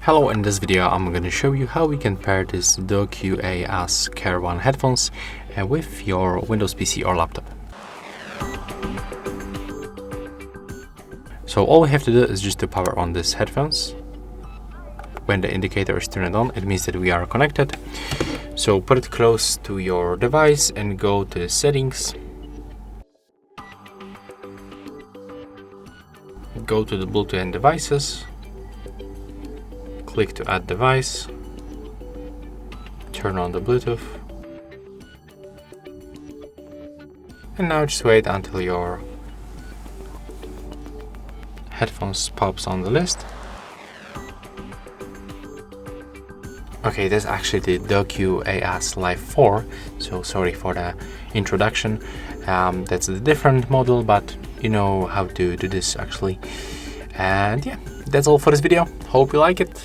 Hello, in this video I'm going to show you how we can pair this DOQAUS Care 1 headphones with your Windows PC or laptop. So all we have to do is just to power on these headphones. When the indicator is turned on, it means that we are connected. So put it close to your device and go to settings. Go to the Bluetooth and devices. Click to add device. Turn on the Bluetooth. And now just wait until your headphones pops on the list. Okay, that's actually the DOQAUS Life 4, so sorry for the introduction. That's a different model, but you know how to do this actually. And yeah, that's all for this video. Hope you like it.